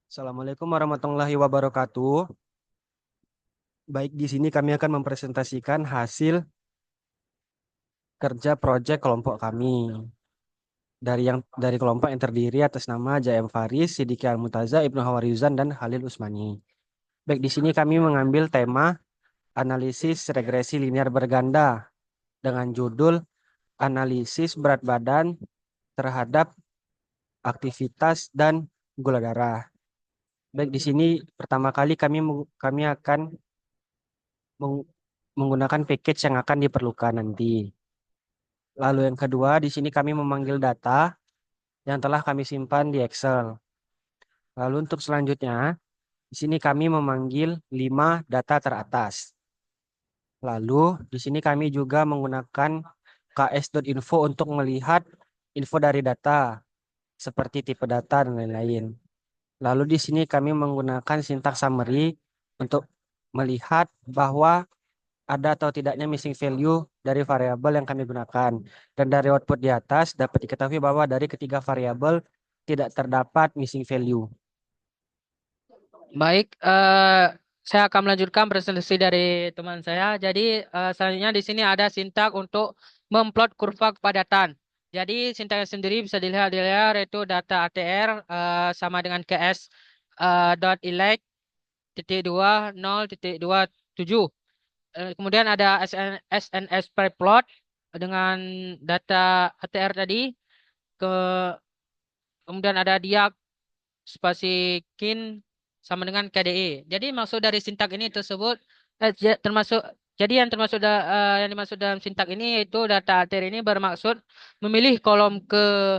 Assalamualaikum warahmatullahi wabarakatuh. Baik, di sini kami akan mempresentasikan hasil kerja proyek kelompok kami. Dari kelompok yang terdiri atas nama J.M. Faris, Sidiki Al-Mutaza, Ibnu Hawarizan, dan Halil Usmani. Baik, di sini kami mengambil tema analisis regresi linear berganda dengan judul analisis berat badan terhadap aktivitas dan gula darah. Baik, di sini pertama kali kami akan meng- menggunakan package yang akan diperlukan nanti. Lalu yang kedua, di sini kami memanggil data yang telah kami simpan di Excel. Lalu untuk selanjutnya, di sini kami memanggil 5 data teratas. Lalu di sini kami juga menggunakan ks.info untuk melihat info dari data seperti tipe data dan lain-lain. Lalu di sini kami menggunakan syntax summary untuk melihat bahwa ada atau tidaknya missing value dari variabel yang kami gunakan. Dan dari output di atas dapat diketahui bahwa dari ketiga variabel tidak terdapat missing value. Baik, saya akan melanjutkan presentasi dari teman saya. Jadi, selanjutnya di sini ada sintak untuk memplot kurva kepadatan. Jadi, sintaknya sendiri bisa dilihat di layar, yaitu data ATR sama dengan ks dot elect titik 20.27. Kemudian ada SNS plot dengan data ATR tadi. Ke, kemudian ada diag spasi kin sama dengan KDE. Jadi maksud dari sintak ini tersebut termasuk jadi yang dimaksud dalam sintak ini yaitu data alter ini bermaksud memilih kolom ke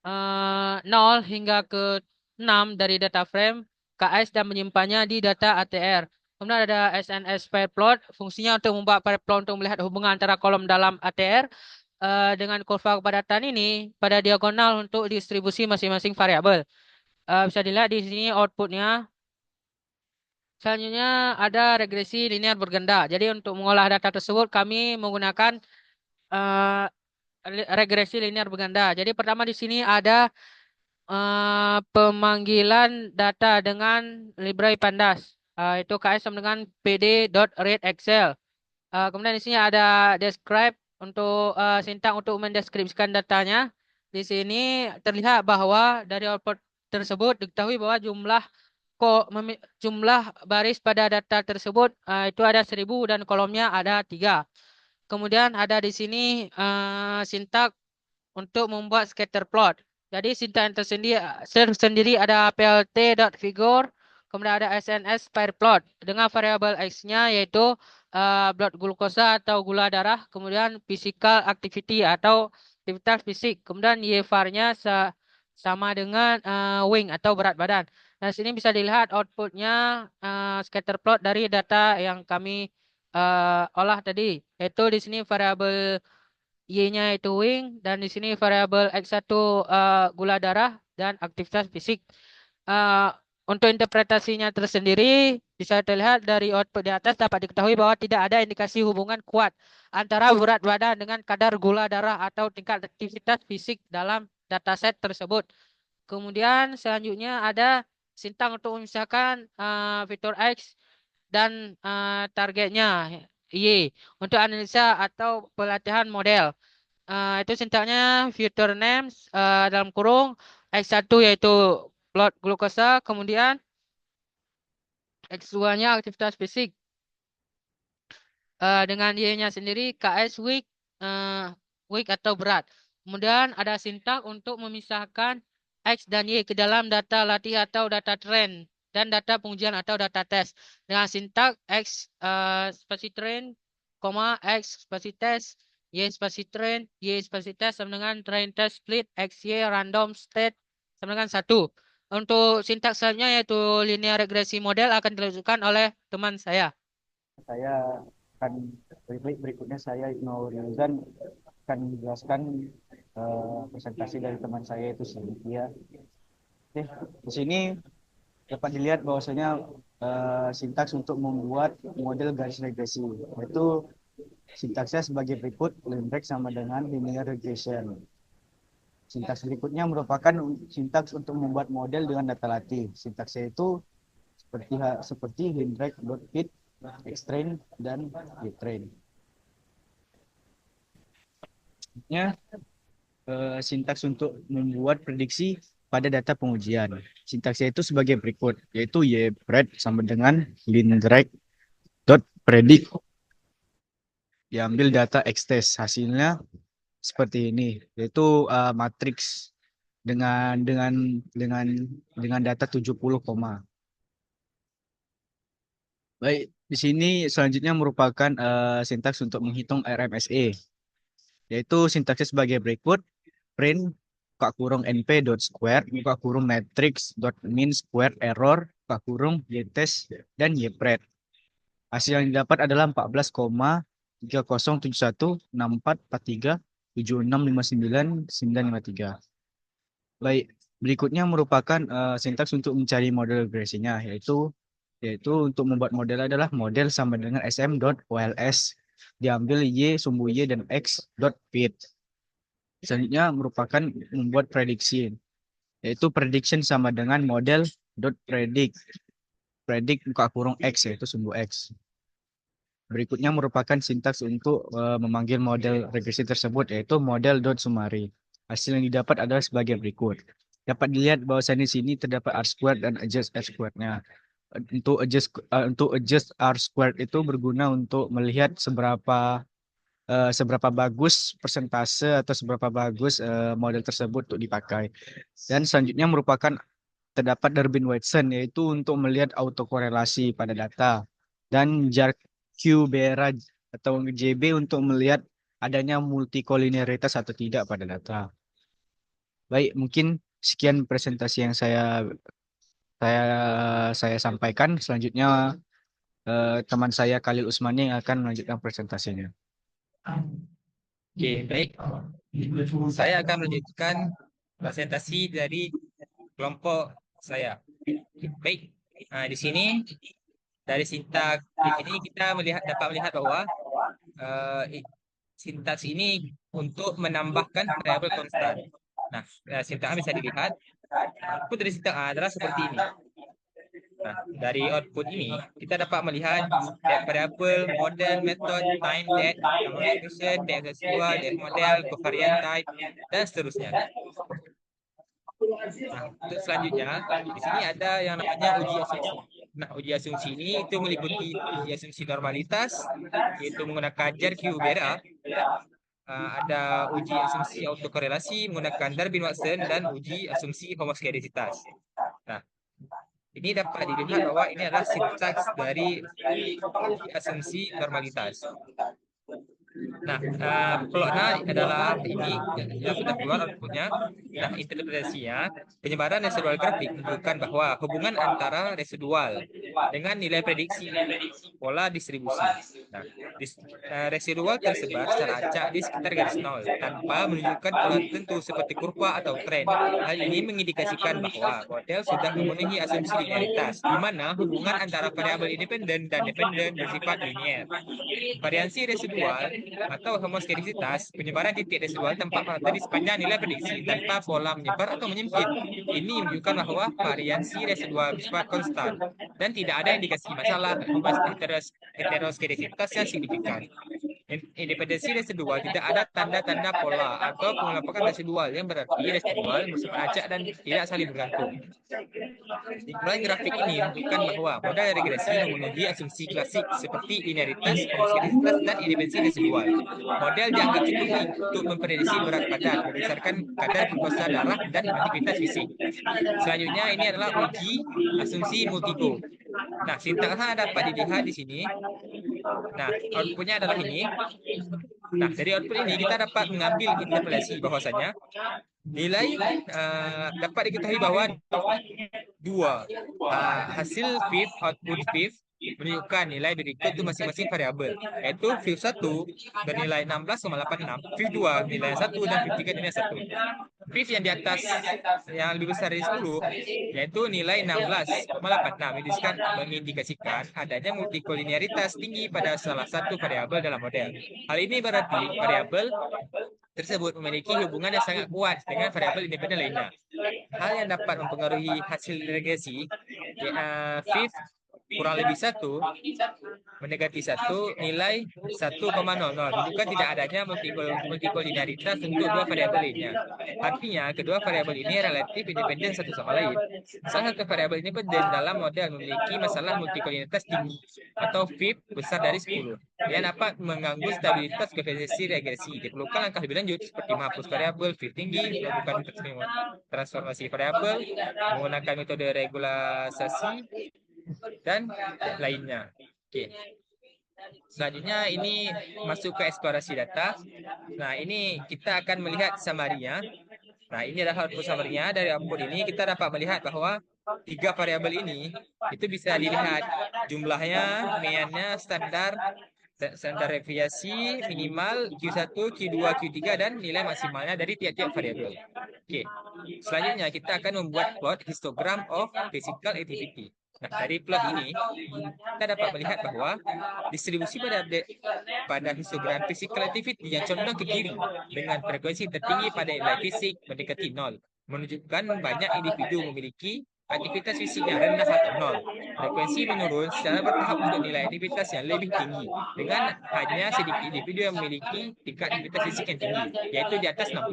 0 hingga ke 6 dari data frame KS dan menyimpannya di data ATR. Kemudian ada SNS pair plot, fungsinya untuk membuat pair plot untuk melihat hubungan antara kolom dalam ATR dengan kurva kepadatan ini pada diagonal untuk distribusi masing-masing variabel. Bisa dilihat di sini outputnya. Selanjutnya ada regresi linear berganda. Jadi untuk mengolah data tersebut kami menggunakan eh, regresi linear berganda. Jadi pertama di sini ada pemanggilan data dengan library pandas. Itu KS sama dengan pd.readExcel. Kemudian di sini ada describe untuk sintang untuk mendeskripsikan datanya. Di sini terlihat bahwa dari output tersebut diketahui bahwa jumlah baris pada data tersebut itu ada 1.000 dan kolomnya ada 3. Kemudian ada di sini sintak untuk membuat scatter plot. Jadi sintak yang tersendiri ada plt.figure, kemudian ada sns pair plot dengan variabel x-nya yaitu blood glukosa atau gula darah, kemudian physical activity atau aktivitas fisik, kemudian y var-nya sama dengan wing atau berat badan. Nah, sini bisa dilihat outputnya scatter plot dari data yang kami olah tadi, yaitu di sini variabel Y-nya itu wing, dan di sini variabel X1 gula darah dan aktivitas fisik. Eh, untuk interpretasinya tersendiri bisa terlihat dari output di atas dapat diketahui bahwa tidak ada indikasi hubungan kuat antara berat badan dengan kadar gula darah atau tingkat aktivitas fisik dalam dataset tersebut. Kemudian selanjutnya ada sintang untuk memisahkan fitur X dan targetnya Y untuk analisa atau pelatihan model. Itu sintaknya future names dalam kurung X1 yaitu plot glukosa, kemudian X2-nya aktivitas fisik dengan Y-nya sendiri KS weak atau berat. Kemudian ada sintak untuk memisahkan X dan Y ke dalam data latih atau data trend dan data pengujian atau data test dengan sintak X spasi trend, X spasi test, Y spasi trend, Y spasi test sama dengan trend test split, XY random state sama dengan 1. Untuk sintak selanjutnya yaitu linear regresi model akan dilanjutkan oleh teman saya. Saya akan berikutnya saya Ibnu Rizan akan menjelaskan presentasi dari teman saya itu Cynthia. Oke, di sini dapat dilihat bahwasanya sintaks untuk membuat model garis regresi yaitu sintaksnya sebagai berikut: limerick sama dengan linear regression. Sintaks berikutnya merupakan sintaks untuk membuat model dengan data latih. Sintaksnya itu seperti hindrake, fit, xtrain, dan getrain. Selanjutnya, sintaks untuk membuat prediksi pada data pengujian. Sintaksnya itu sebagai berikut, yaitu ypred sama dengan lindrake dot predict, diambil data xtest, hasilnya seperti ini, yaitu matriks dengan data 70 koma. Baik, di sini selanjutnya merupakan sintaks untuk menghitung RMSE, yaitu sintaksnya sebagai berikut: print buka kurung np dot square buka kurung matrix dot mean square error buka kurung ytest dan ypred. Hasil yang didapat adalah 14,3071644376599953. Baik, berikutnya merupakan sintaks untuk mencari model regresinya, yaitu untuk membuat model adalah model sama dengan sm.ols, diambil y, sumbu y dan x dot fit. Selanjutnya merupakan membuat prediksi, yaitu prediction sama dengan model dot predict buka kurung x, yaitu sumbu x. Berikutnya merupakan sintaks untuk memanggil model regresi tersebut, yaitu model dot summary. Hasil yang didapat adalah sebagai berikut. Dapat dilihat bahwasannya di sini terdapat r squared dan adjust r squared-nya. Untuk adjust r squared itu berguna untuk melihat seberapa bagus persentase atau seberapa bagus model tersebut untuk dipakai. Dan selanjutnya merupakan terdapat Durbin-Watson, yaitu untuk melihat autokorelasi pada data, dan Jar-Q-Bera atau JB untuk melihat adanya multikolinearitas atau tidak pada data. Baik, mungkin sekian presentasi yang saya sampaikan. Selanjutnya teman saya Khalil Usmani yang akan melanjutkan presentasinya. Oke, baik. Saya akan melanjutkan presentasi dari kelompok saya. Baik, di sini dari sintaks ini kita dapat melihat bahwa sintaks ini untuk menambahkan variabel konstan. Nah, sintaks bisa dilihat. Output dari sintaks adalah seperti ini. Nah, dari output ini kita dapat melihat variabel, model, method, time, date, number expression, date residual, date model, covariant type, dan seterusnya. Nah, untuk selanjutnya di sini ada yang namanya uji asumsi. Nah, uji asumsi ini itu meliputi uji asumsi normalitas, yaitu menggunakan Jar-Q-Bera. Ada uji asumsi autokorelasi menggunakan Durbin-Watson dan uji asumsi homoskedasitas. Nah, ini dapat dilihat bahwa ini adalah sintaks dari uji asumsi normalitas. Nah, plotnya adalah ini yang sudah keluar outputnya. Nah, interpretasinya, penyebaran residual grafik menunjukkan bahwa hubungan antara residual dengan nilai prediksi pola distribusi. Nah, residual tersebar secara acak di sekitar garis nol tanpa menunjukkan pola tertentu seperti kurva atau tren. Hal ini mengindikasikan bahwa model sudah memenuhi asumsi linearitas, di mana hubungan antara variabel independen dan dependen bersifat linier. Variansi residual atau homoskedasitas, penyebaran titik residual tempat pada di sepanjang nilai prediksi tanpa pola menyebar atau menyempit. Ini menunjukkan bahwa variansi residual bersifat konstan dan tidak ada indikasi masalah heteroskedasitas yang signifikan. Independensi residual tidak ada tanda-tanda pola atau pengelompokan residual, yang berarti residual bersifat acak dan tidak saling bergantung. Simpulan grafik ini menunjukkan bahwa model regresi memenuhi asumsi klasik seperti linearitas, homoskedasitas, dan independensi residual. Model dianggap cukup untuk memprediksi berat badan berdasarkan kadar glukosa darah dan aktivitas fisik. Selanjutnya ini adalah uji asumsi multigo. Nah, sintaksnya dapat dilihat di sini. Nah, outputnya adalah ini. Nah, dari output ini kita dapat mengambil interpretasi bahwasanya nilai dapat diketahui bahwa hasil fifth, output fifth menunjukkan nilai berikut itu masing-masing variabel, yaitu fifth 1 bernilai 16,86, fifth 2 nilai 1, dan fifth 3 nilai 1. Fifth yang di atas yang lebih besar dari 10 yaitu nilai 16,86 mengindikasikan adanya multikolinearitas tinggi pada salah satu variabel dalam model. Hal ini berarti variabel tersebut memiliki hubungan yang sangat kuat dengan variabel independen lainnya. Hal yang dapat mempengaruhi hasil regresi, fifth kurang lebih 1 mendekati 1 nilai 1,00 menunjukkan tidak adanya multikolinialitas untuk dua variabel lainnya. Artinya, kedua variabel ini relatif independen satu sama lain. Salah satu variabel independen dalam model memiliki masalah multikolinialitas tinggi atau FIP besar dari 10 yang dapat mengganggu stabilitas koefisiensi regresi. Diperlukan langkah lebih lanjut seperti menghapus variabel FIP tinggi, melakukan transformasi variabel, menggunakan metode regularisasi, dan lainnya. Oke. Selanjutnya ini masuk ke eksplorasi data. Nah, ini kita akan melihat summary-nya. Nah, ini adalah output summary-nya. Dari output ini kita dapat melihat bahwa 3 variabel ini itu bisa dilihat jumlahnya, mediannya, standar deviasi minimal Q1, Q2, Q3 dan nilai maksimalnya dari tiap-tiap variabel. Oke. Selanjutnya kita akan membuat plot histogram of physical activity. Nah, dari plot ini kita dapat melihat bahwa distribusi pada histogram physical activity yang condong ke kiri dengan frekuensi tertinggi pada nilai fisik mendekati 0 menunjukkan banyak individu memiliki aktivitas fisik yang rendah atau 0. Frekuensi menurun secara bertahap untuk nilai aktivitas yang lebih tinggi dengan hanya sedikit individu yang memiliki tingkat aktivitas fisik yang tinggi, yaitu di atas 60.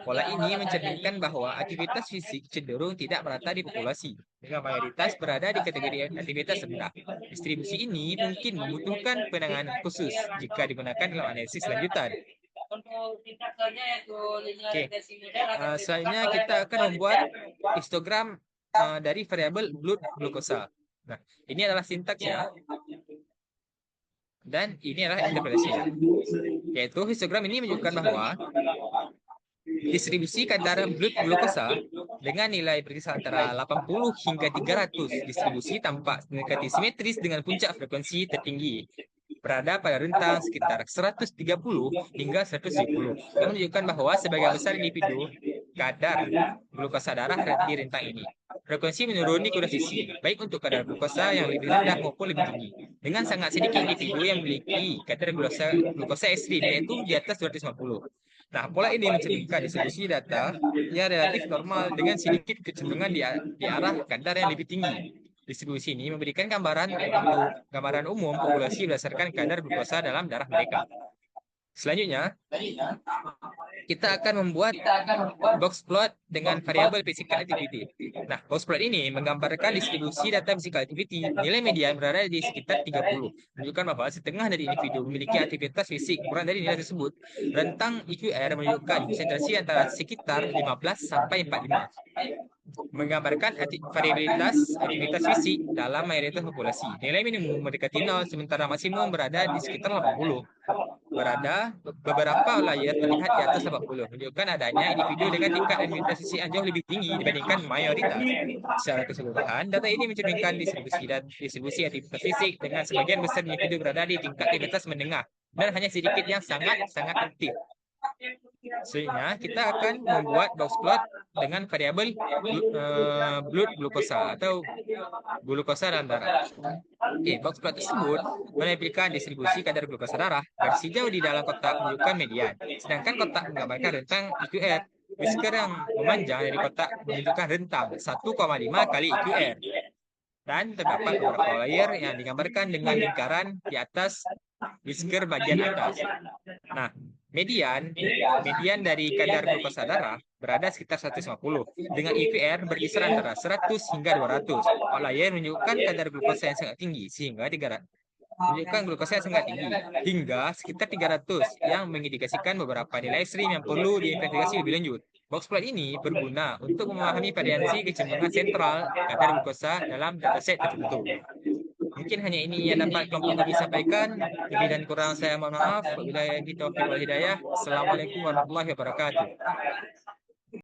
Pola ini mencerminkan bahwa aktivitas fisik cenderung tidak merata di populasi, dengan mayoritas berada di kategori aktivitas rendah. Distribusi ini mungkin membutuhkan penanganan khusus jika digunakan dalam analisis lanjutan. Oke. Selanjutnya kita akan membuat histogram dari variabel blood glukosa. Nah, ini adalah sintaksnya. Dan ini adalah interpretasinya. Yaitu histogram ini menunjukkan bahwa distribusi kadar blood glukosa dengan nilai berkisar antara 80 hingga 300. Distribusi tampak mendekati simetris dengan puncak frekuensi tertinggi berada pada rentang sekitar 130 hingga 170. Yang menunjukkan bahwa sebagian besar individu kadar glukosa darah di rentang ini. Frekuensi menurun di kedua sisi, baik untuk kadar glukosa yang lebih rendah maupun lebih tinggi. Dengan sangat sedikit individu yang memiliki kadar glukosa ekstrim, yaitu di atas 250. Nah, pola ini mencerminkan distribusi data yang relatif normal dengan sedikit kecenderungan di arah kadar yang lebih tinggi. Distribusi ini memberikan gambaran umum populasi berdasarkan kadar glukosa dalam darah mereka. Selanjutnya, kita akan membuat box plot dengan variabel physical activity. Nah, box plot ini menggambarkan distribusi data physical activity. Nilai median berada di sekitar 30, menunjukkan bahwa setengah dari individu memiliki aktivitas fisik kurang dari nilai tersebut. Rentang EQR menunjukkan konsentrasi antara sekitar 15 sampai 45. Menggambarkan variabilitas aktivitas fisik dalam mayoritas populasi. Nilai minimum mendekati 0, sementara maksimum berada di sekitar 80. Beberapa layer terlihat di atas 80, menunjukkan adanya individu dengan tingkat aktivitas fisik yang jauh lebih tinggi dibandingkan mayoritas. Secara keseluruhan, data ini mencerminkan distribusi aktivitas fisik dengan sebagian besar individu berada di tingkat aktivitas menengah dan hanya sedikit yang sangat aktif. Selanjutnya, kita akan membuat box plot dengan variabel blood glukosa atau glukosa dalam darah. Oke, box plot tersebut menampilkan distribusi kadar glukosa darah. Garis hijau di dalam kotak menunjukkan median, sedangkan kotak menggambarkan rentang EQR. Whisker yang memanjang dari kotak menunjukkan rentang 1,5 kali EQR. Dan terdapat beberapa layer yang digambarkan dengan lingkaran di atas whisker bagian atas. Nah, median dari kadar glukosa darah berada sekitar 150 dengan EQR berkisar antara 100 hingga 200. Layer menunjukkan kadar glukosa yang sangat tinggi sehingga 300 menunjukkan glukosa yang sangat tinggi hingga sekitar 300 yang mengindikasikan beberapa nilai ekstrim yang perlu diinvestigasi lebih lanjut. Box plot ini berguna untuk memahami variasi kecenderungan sentral kadar glukosa dalam dataset tertentu. Mungkin hanya ini yang dapat kelompok kami sampaikan. Lebih dan kurang saya mohon maaf. Wabillahi taufiq wal hidayah. Assalamualaikum warahmatullahi wabarakatuh.